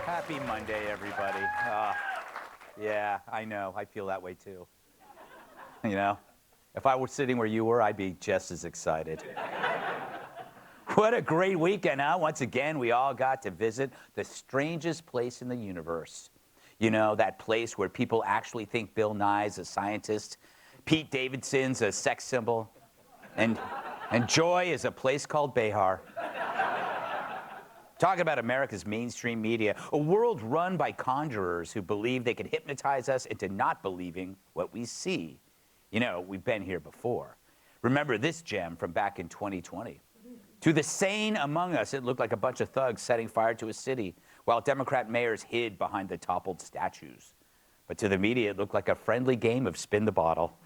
Happy Monday, everybody. Yeah, I know. I feel that way too. You know, if I were sitting where you were, I'd be just as excited. What a great weekend, huh? Once again, we all got to visit the strangest place in the universe. You know, that place where people actually think Bill Nye's a scientist, Pete Davidson's a sex symbol, and joy is a place called Behar. Talking about America's mainstream media, a world run by conjurers who believe they can hypnotize us into not believing what we see. You know, we've been here before. Remember this gem from back in 2020. To the sane among us, it looked like a bunch of thugs setting fire to a city, while Democrat mayors hid behind the toppled statues. But to the media, it looked like a friendly game of spin the bottle.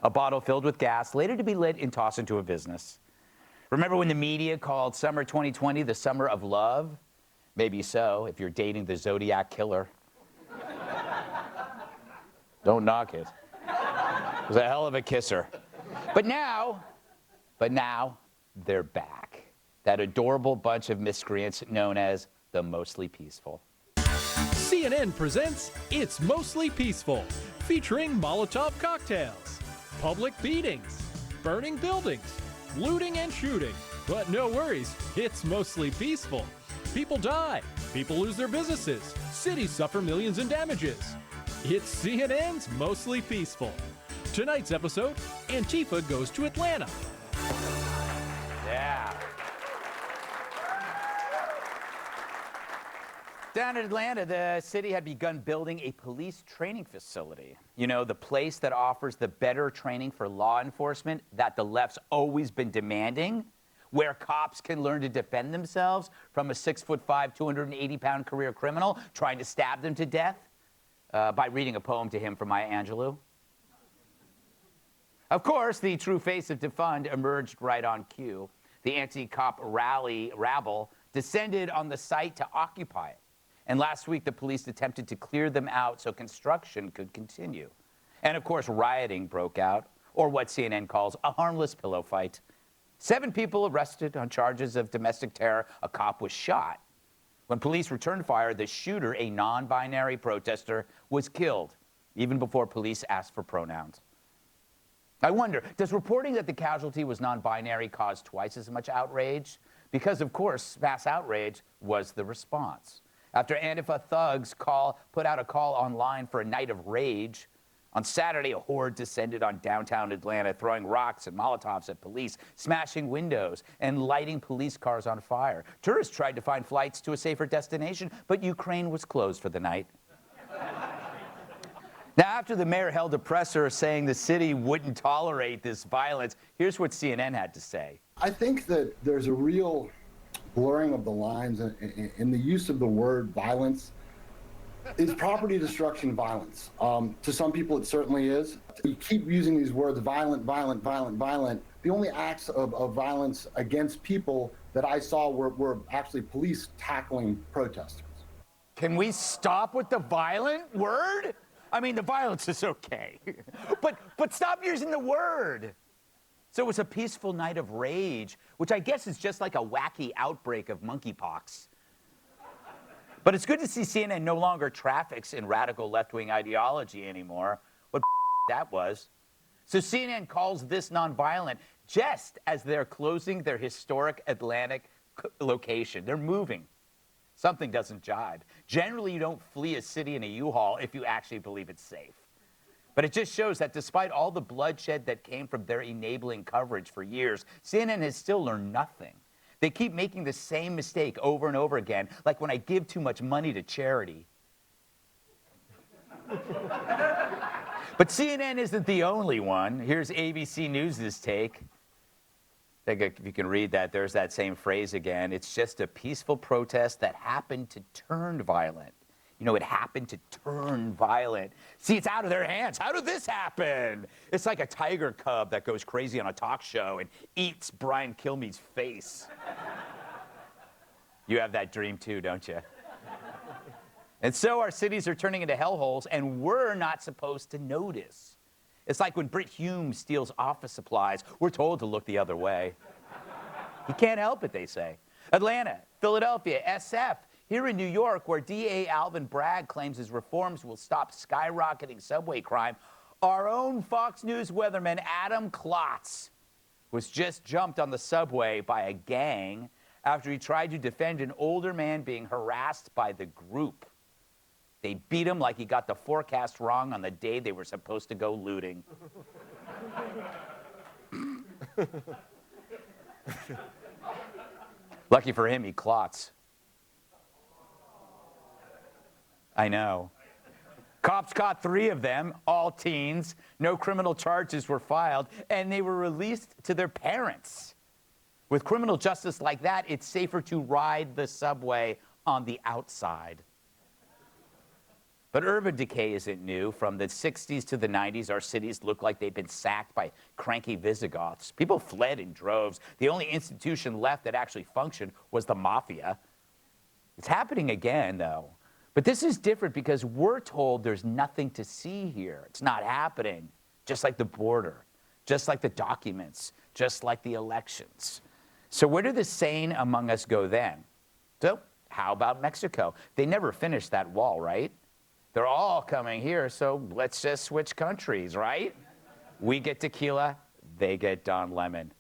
A bottle filled with gas, later to be lit and tossed into a business. Remember when the media called summer 2020 the summer of love? Maybe so, if you're dating the Zodiac killer. Don't knock it. It was a hell of a kisser. But now, they're back. That adorable bunch of miscreants known as the Mostly Peaceful. CNN presents It's Mostly Peaceful, featuring Molotov cocktails, public beatings, burning buildings, looting and shooting. But no worries, it's mostly peaceful. People die, people lose their businesses, cities suffer millions in damages. It's CNN's Mostly Peaceful. Tonight's episode, Antifa goes to Atlanta. Yeah. Down in Atlanta, the city had begun building a police training facility. You know, the place that offers the better training for law enforcement that the left's always been demanding, where cops can learn to defend themselves from a 6'5", 280-pound career criminal trying to stab them to death by reading a poem to him from Maya Angelou. Of course, the true face of defund emerged right on cue. The anti-cop rabble descended on the site to occupy it. And last week, the police attempted to clear them out so construction could continue. And of course, rioting broke out, or what CNN calls a harmless pillow fight. 7 people arrested on charges of domestic terror. A cop was shot. When police returned fire, the shooter, a non-binary protester, was killed, even before police asked for pronouns. I wonder, does reporting that the casualty was non-binary cause twice as much outrage? Because, of course, mass outrage was the response. After Antifa thugs put out a call online for a night of rage, on Saturday, a horde descended on downtown Atlanta, throwing rocks and Molotovs at police, smashing windows, and lighting police cars on fire. Tourists tried to find flights to a safer destination, but Ukraine was closed for the night. Now, after the mayor held a presser saying the city wouldn't tolerate this violence, here's what CNN had to say. I think that there's a real blurring of the lines in the use of the word violence. Is property destruction violence? To some people, it certainly is. You keep using these words, violent, violent, violent, violent. The only acts of violence against people that I saw were actually police tackling protesters. Can we stop with the violent word? I mean, the violence is okay, but stop using the word. So it was a peaceful night of rage, which I guess is just like a wacky outbreak of monkeypox. But it's good to see CNN no longer traffics in radical left-wing ideology anymore. What that was. So CNN calls this nonviolent just as they're closing their historic Atlantic location. They're moving. Something doesn't jibe. Generally, you don't flee a city in a U-Haul if you actually believe it's safe. But it just shows that despite all the bloodshed that came from their enabling coverage for years, CNN has still learned nothing. They keep making the same mistake over and over again, like when I give too much money to charity. But CNN isn't the only one. Here's ABC News' take. I think if you can read that, there's that same phrase again. It's just a peaceful protest that happened to turn violent. You know, it happened to turn violent. See, it's out of their hands. How did this happen? It's like a tiger cub that goes crazy on a talk show and eats Brian Kilmeade's face. You have that dream too, don't you? And so our cities are turning into hellholes, and we're not supposed to notice. It's like when Brit Hume steals office supplies, we're told to look the other way. He can't help it, they say. Atlanta, Philadelphia, SF. Here in New York, where DA Alvin Bragg claims his reforms will stop skyrocketing subway crime, our own Fox News weatherman Adam Klotz was just jumped on the subway by a gang after he tried to defend an older man being harassed by the group. They beat him like he got the forecast wrong on the day they were supposed to go looting. Lucky for him, he clots. I know. Cops caught 3 of them, all teens. No criminal charges were filed, and they were released to their parents. With criminal justice like that, it's safer to ride the subway on the outside. But urban decay isn't new. From the 60s to the 90s, our cities look like they've been sacked by cranky Visigoths. People fled in droves. The only institution left that actually functioned was the mafia. It's happening again, though. But this is different because we're told there's nothing to see here. It's not happening. Just like the border, just like the documents, just like the elections. So where do the sane among us go then? So how about Mexico? They never finished that wall, right? They're all coming here, so let's just switch countries, right? We get tequila, they get Don Lemon.